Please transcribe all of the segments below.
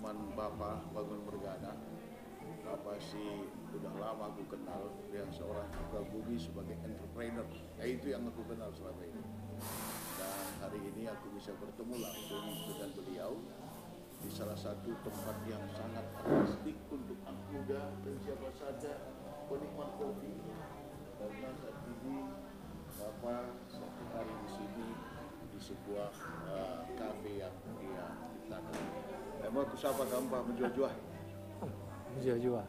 teman Bapak Bangun Bergana. Bapak sih udah lama aku kenal, dia seorang pribumi sebagai entrepreneur. Ya itu yang aku kenal selama ini. Dan hari ini aku bisa bertemu langsung dengan beliau di salah satu tempat yang sangat artistik untuk anak muda dan siapa saja penikmat kopi. Karena saat ini Bapak satu hari di sini di sebuah kafe yang dia ciptakan. Mau aku sapa kamu Pak menjual-jual. Menjual-jual.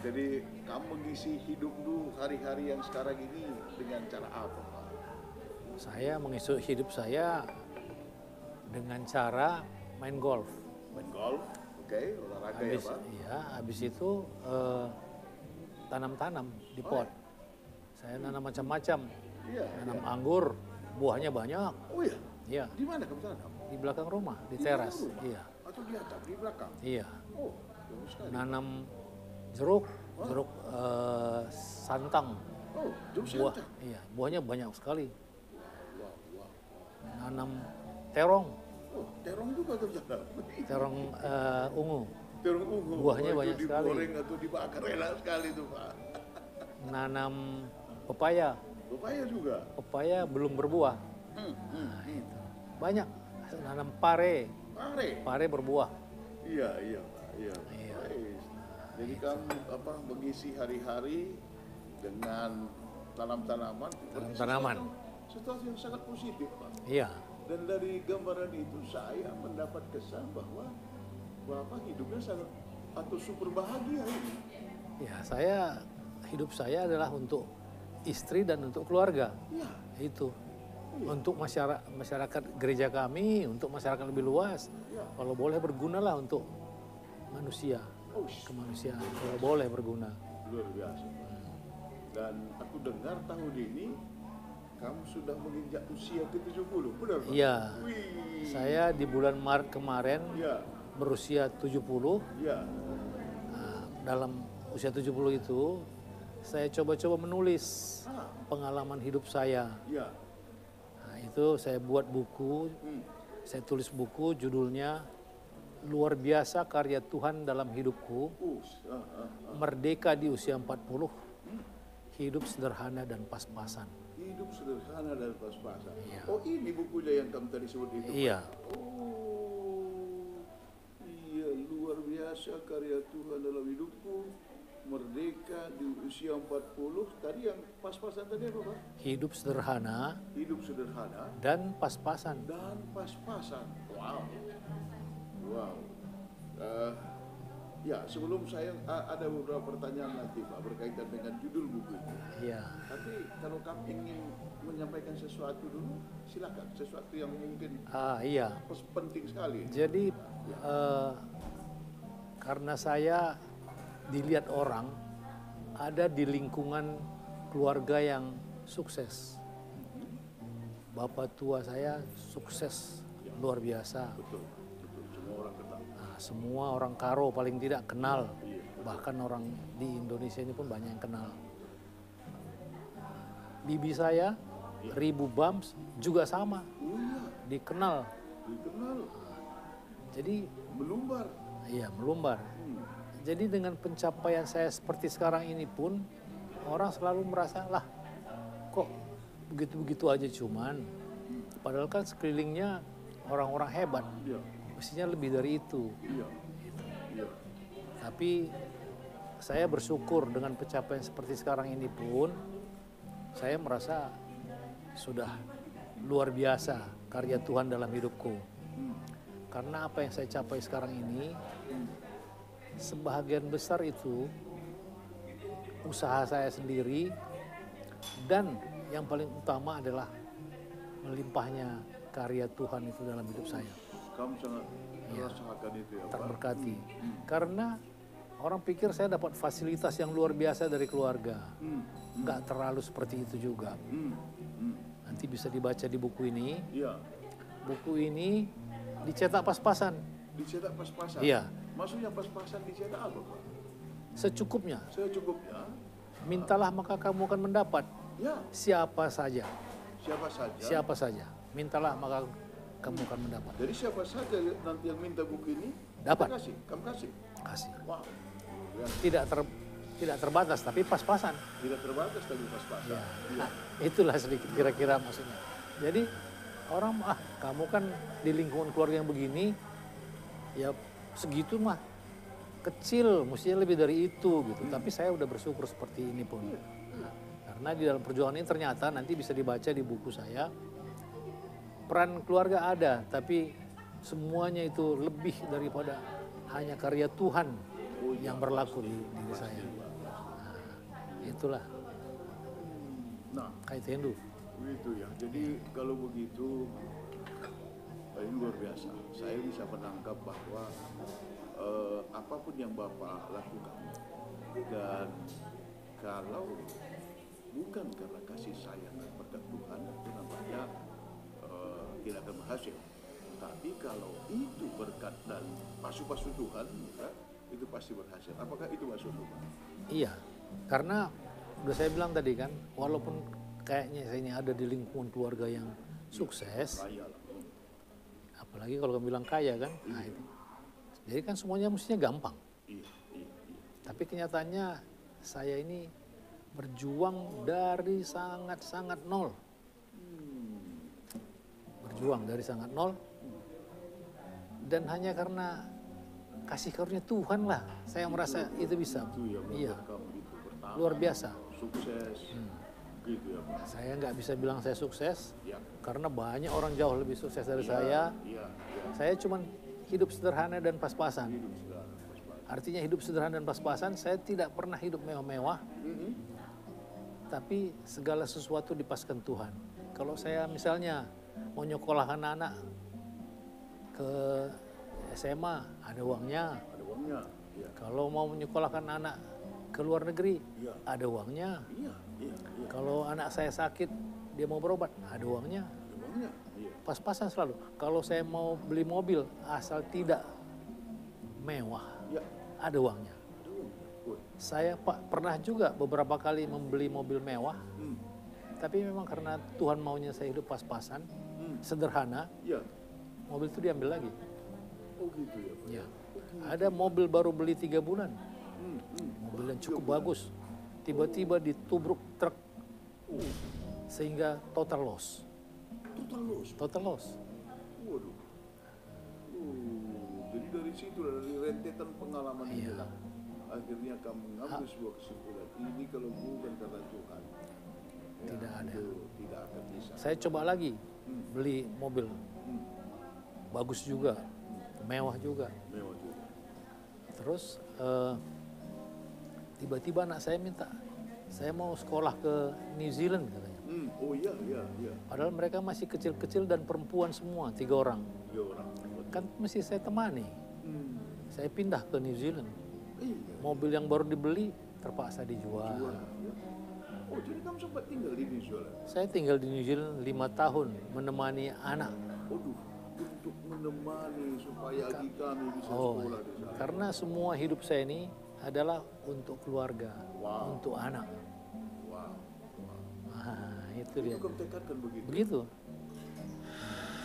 Jadi kamu mengisi hidup lu hari-hari yang sekarang ini dengan cara apa Pak? Saya mengisi hidup saya dengan cara main golf. Main golf, oke, olahraga ya Pak? Iya, habis itu tanam-tanam di pot. Saya nanam macam-macam. Iya. Nanam anggur, buahnya banyak. Oh iya? Iya. Di mana kamu tanam? Di belakang rumah, di Di teras. belakang rumah? Iya. Atau di atas, di belakang? Iya. Oh, bagus sekali. Nanam jeruk, jeruk santang. Oh, jeruk Buah, santang? iya, buahnya banyak sekali. Wah. Nanam terong, Oh, terong juga terjadi. terong ungu. Terong ungu. Buahnya itu banyak sekali. digoreng atau dibakar enak sekali tuh Pak. Nanam pepaya. Pepaya juga? Pepaya belum berbuah. Itu. Banyak. Nanam pare. Pare berbuah. Iya Pak. Iya. Iya. Baik. Jadi kamu mengisi hari-hari dengan tanam-tanaman. Tanam-tanaman. Sesuatu yang sangat positif Pak. Iya. Dan dari gambaran itu saya mendapat kesan bahwa Bapak hidupnya sangat atau super bahagia ini. Ya, hidup saya adalah untuk istri dan untuk keluarga. Iya. Itu. Untuk masyarakat gereja kami, untuk masyarakat lebih luas. Ya. Kalau boleh bergunalah untuk manusia. Oh, Kemanusiaan. Kalau boleh berguna. luar biasa Pak. Dan aku dengar tahun ini kamu sudah menginjak usia ke-70, benar Pak? Iya. Wih. Saya di bulan Maret kemarin Ya. berusia 70. Ya. Nah, dalam usia 70 itu saya coba-coba menulis pengalaman hidup saya. Ya. Nah, itu saya buat buku, saya tulis buku judulnya Luar Biasa Karya Tuhan Dalam Hidupku, Merdeka di Usia 40, Hidup Sederhana dan Pas-pasan. Hidup sederhana dan pas-pasan. Iya. Oh ini bukunya yang kamu tadi sebut itu Pak? Iya. Oh iya, luar biasa karya Tuhan dalam hidupku, merdeka di usia 40. Tadi yang pas-pasan tadi apa Pak? Hidup sederhana Hidup sederhana dan pas-pasan. dan pas-pasan. Wow. Ya sebelum saya ada beberapa pertanyaan nanti Pak berkaitan dengan judul buku itu. Iya. Tapi kalau kamu ingin menyampaikan sesuatu dulu, silakan. Sesuatu yang mungkin Iya. penting sekali. Jadi karena saya dilihat orang ada di lingkungan keluarga yang sukses. Bapak tua saya sukses luar biasa. Betul. Semua orang kenal. Nah, semua orang Karo paling tidak kenal. Bahkan orang di Indonesia ini pun banyak yang kenal. Bibi saya, Ribu Bams, juga sama. Oh iya, Dikenal. jadi melumbar. Iya, melumbar. Jadi dengan pencapaian saya seperti sekarang ini pun, orang selalu merasa, lah kok begitu-begitu aja cuman. Padahal kan sekelilingnya orang-orang hebat. Iya. Mestinya lebih dari itu. Iya. Tapi saya bersyukur dengan pencapaian seperti sekarang ini pun, saya merasa sudah luar biasa karya Tuhan dalam hidupku. Karena apa yang saya capai sekarang ini, sebahagian besar itu usaha saya sendiri, dan yang paling utama adalah melimpahnya karya Tuhan itu dalam hidup saya. Kamu sangat merasakan itu ya Pak? Terberkati. Karena orang pikir saya dapat fasilitas yang luar biasa dari keluarga. Nggak terlalu seperti itu juga. Nanti bisa dibaca di buku ini. Iya. Buku ini dicetak pas-pasan. Dicetak pas-pasan? Iya. Maksudnya pas-pasan dicetak apa Pak? Secukupnya. Secukupnya? Mintalah maka kamu akan mendapat. Ya. Siapa saja. Siapa saja? Siapa saja. Mintalah maka kamu akan mendapat. Jadi siapa saja nanti yang minta buku ini, Dapat. kamu kasih. Kasih. Wow. Ya, Tidak terbatas, tapi pas-pasan. tidak terbatas tapi pas-pasan. Ya. Iya. Nah, itulah sedikit kira-kira maksudnya. Jadi orang, kamu kan di lingkungan keluarga yang begini, ya segitu mah kecil, mestinya lebih dari itu gitu. Tapi saya udah bersyukur seperti ini pun. Karena di dalam perjuangan ini ternyata nanti bisa dibaca di buku saya, peran keluarga ada, tapi semuanya itu lebih daripada hanya karya Tuhan yang berlaku di diri saya. Nah, itulah Nah, kaitan dulu. begitu ya. Jadi kalau begitu, ini luar biasa. Saya bisa menangkap bahwa apapun yang Bapak lakukan, dan kalau bukan karena kasih sayang dan berkat Tuhan, itu namanya tidak akan berhasil. Tapi kalau itu berkat dan pasu-pasu Tuhan, ya, itu pasti berhasil. Apakah itu maksud Tuhan? Iya, karena udah saya bilang tadi kan, walaupun kayaknya saya ini ada di lingkungan keluarga yang sukses, Kaya lah. apalagi kalau kamu bilang kaya kan, nah itu. Jadi kan semuanya mestinya gampang. Iya. Tapi kenyataannya saya ini berjuang dari sangat-sangat nol. Berjuang dari sangat nol. Dan hanya karena kasih karunia Tuhan lah, saya merasa itu bisa. Itu yang Iya, membuat kamu itu pertama, luar biasa. sukses. Gitu ya Pak. Saya nggak bisa bilang saya sukses, Ya. karena banyak orang jauh lebih sukses dari saya. Iya. Saya cuman hidup sederhana dan pas-pasan. Hidup sederhana, pas-pasan. Artinya hidup sederhana dan pas-pasan, saya tidak pernah hidup mewah-mewah, tapi segala sesuatu dipaskan Tuhan. Kalau saya misalnya mau nyekolahkan anak ke SMA, ada uangnya. Ada uangnya. Iya. Kalau mau menyekolahkan anak ke luar negeri, Iya. ada uangnya. Iya. Kalau anak saya sakit, dia mau berobat, ada uangnya. Ada uangnya. Iya. Pas-pasan selalu. Kalau saya mau beli mobil, asal tidak mewah, Ya. ada uangnya. Ada uangnya. Woi. Saya pernah juga beberapa kali membeli mobil mewah, tapi memang karena Tuhan maunya saya hidup pas-pasan, sederhana, Iya. mobil itu diambil lagi. Oh gitu ya Pak. Ya. Ada mobil baru beli 3 bulan, mobil yang cukup bagus, tiba-tiba ditubruk truk, sehingga total loss. Total loss. Total loss. Waduh. Jadi dari situ, dari rentetan pengalaman Iya. inilah, akhirnya kamu mengambil sebuah kesimpulan. Ini kalau bukan karena Tuhan, ya, Tidak ada. itu tidak akan bisa. Saya coba lagi beli mobil, bagus juga, mewah juga. Mewah juga. Terus tiba-tiba anak saya minta, saya mau sekolah ke New Zealand katanya. Oh iya. Padahal mereka masih kecil-kecil dan perempuan semua, 3 orang. 3 orang. Kan mesti saya temani. Saya pindah ke New Zealand. Iya. Mobil yang baru dibeli terpaksa dijual. Ya. Oh jadi kamu sempat tinggal di New Zealand? Saya tinggal di New Zealand 5 tahun menemani anak. Waduh, untuk menemani supaya Agi kami bisa Oh, sekolah di sana. karena semua hidup saya ini adalah untuk keluarga, Wow. untuk anak. Wow. Nah, itu Itu dia. kamu tekadkan begitu. Begitu.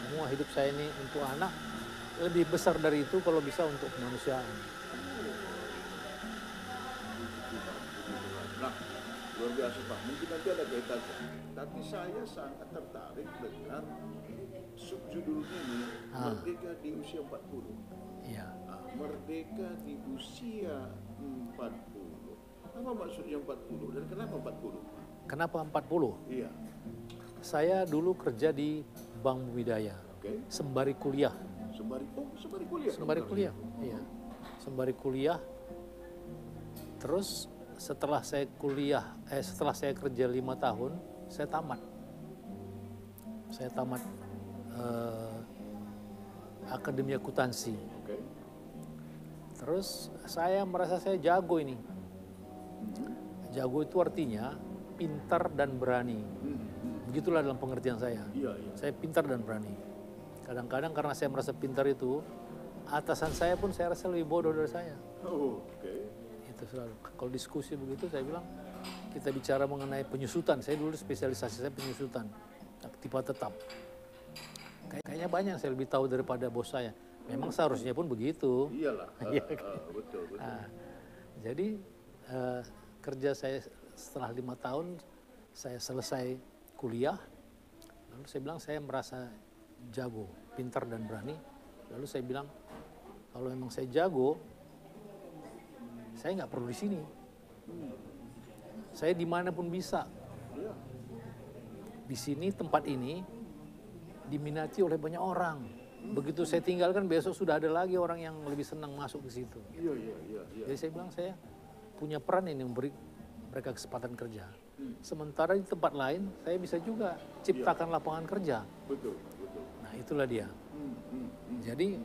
Semua hidup saya ini untuk anak, lebih besar dari itu kalau bisa untuk kemanusiaan. Nah, luar biasa Pak. Mungkin nanti ada kaitannya. Tapi saya sangat tertarik dengan subjudul ini, Merdeka di usia 40. Iya. Merdeka di usia 40. Apa maksudnya 40 dan kenapa 40 Pak? Kenapa 40? Iya. Saya dulu kerja di Bank Budaya, Oke. sembari kuliah. Sembari kuliah. Sembari kuliah, iya. Sembari kuliah. Terus setelah saya kerja 5 tahun, saya tamat. Saya tamat Akademi Akuntansi. Oke. Terus saya merasa saya jago ini. Jago itu artinya pintar dan berani. Begitulah dalam pengertian saya. Iya. Saya pintar dan berani. Kadang-kadang karena saya merasa pintar itu, atasan saya pun saya rasa lebih bodoh dari saya. Oh, oke. Itu selalu. Kalau diskusi begitu saya bilang, kita bicara mengenai penyusutan. Saya dulu spesialisasi saya penyusutan, aktiva tetap. Kayaknya banyak yang saya lebih tahu daripada bos saya. Memang seharusnya pun begitu. Iyalah, Iya, betul, betul. Nah, jadi kerja saya setelah 5 tahun saya selesai kuliah, lalu saya bilang saya merasa jago, pintar dan berani. Lalu saya bilang kalau memang saya jago, saya nggak perlu di sini. Saya dimanapun bisa. Iya. Di sini tempat ini diminati oleh banyak orang. Begitu saya tinggalkan besok sudah ada lagi orang yang lebih senang masuk ke situ. Iya, iya, iya, iya. Jadi saya bilang saya punya peran ini memberi mereka kesempatan kerja. Sementara di tempat lain saya bisa juga ciptakan lapangan kerja. Betul, betul. Nah itulah dia. Jadi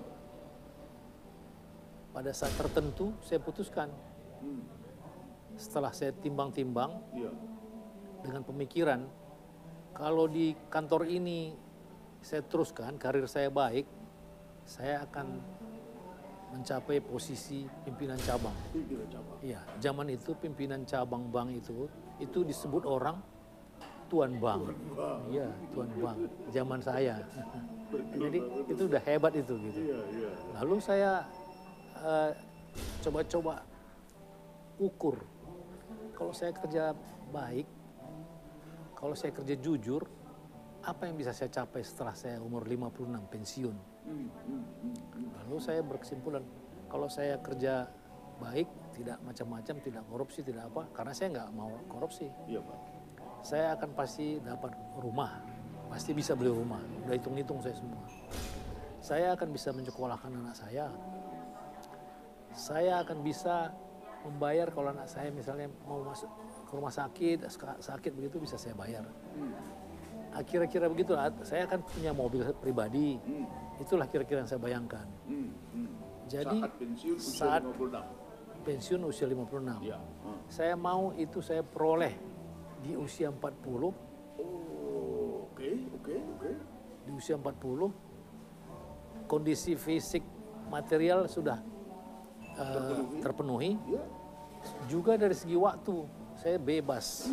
pada saat tertentu saya putuskan. Setelah saya timbang-timbang Iya. dengan pemikiran, kalau di kantor ini saya teruskan, karir saya baik, saya akan mencapai posisi pimpinan cabang. Pimpinan cabang. Iya, zaman itu pimpinan cabang bank itu disebut orang tuan bank. Iya, tuan bank. Zaman saya. Jadi itu udah hebat itu gitu. Iya, iya. Lalu saya coba-coba ukur. Kalau saya kerja baik, kalau saya kerja jujur, apa yang bisa saya capai setelah saya umur 56 pensiun? Lalu saya berkesimpulan, kalau saya kerja baik, tidak macam-macam, tidak korupsi, tidak apa, karena saya nggak mau korupsi. Iya, Pak. Saya akan pasti dapat rumah, pasti bisa beli rumah, udah hitung-hitung saya semua. Saya akan bisa menyekolahkan anak saya akan bisa membayar kalau anak saya misalnya mau masuk ke rumah sakit begitu bisa saya bayar. Kira-kira begitu, saya akan punya mobil pribadi. Itulah kira-kira yang saya bayangkan. Jadi saat pensiun usia 56. pensiun usia 56. Ya. Saya mau itu saya peroleh di usia 40. Oh, oke. Di usia 40 kondisi fisik material sudah terpenuhi. Ya. Juga dari segi waktu saya bebas.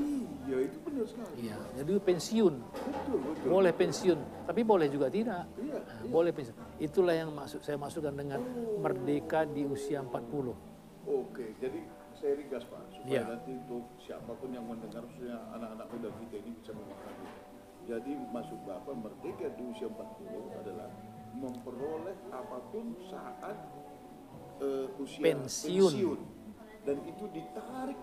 Iya, itu benar sekali. Iya, jadi pensiun. Betul. Boleh pensiun, tapi boleh juga tidak. Iya. Boleh pensiun. Itulah yang saya maksudkan dengan merdeka di usia 40. Oke, jadi saya ringkas, Pak, supaya Iya. nanti untuk siapapun yang mendengar, khususnya anak-anak muda kita ini bisa memahami. Jadi maksud Bapak merdeka di usia 40 adalah memperoleh apapun saat usia pensiun. Dan itu ditarik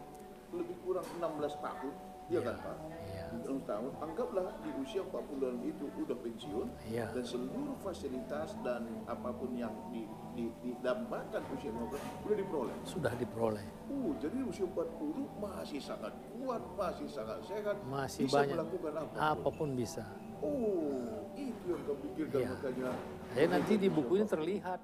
lebih kurang 16 tahun, ya kan, Pak? Iya. 16 tahun, anggaplah di usia 40 itu udah pensiun, Iya. dan seluruh fasilitas dan apapun yang didambakan usia 15 udah diperoleh. Sudah diperoleh. Jadi usia 40 masih sangat kuat, masih sangat sehat, Masih bisa banyak. melakukan Apapun bisa. itu yang kau pikirkan Iya. makanya. Nanti di buku ini terlihat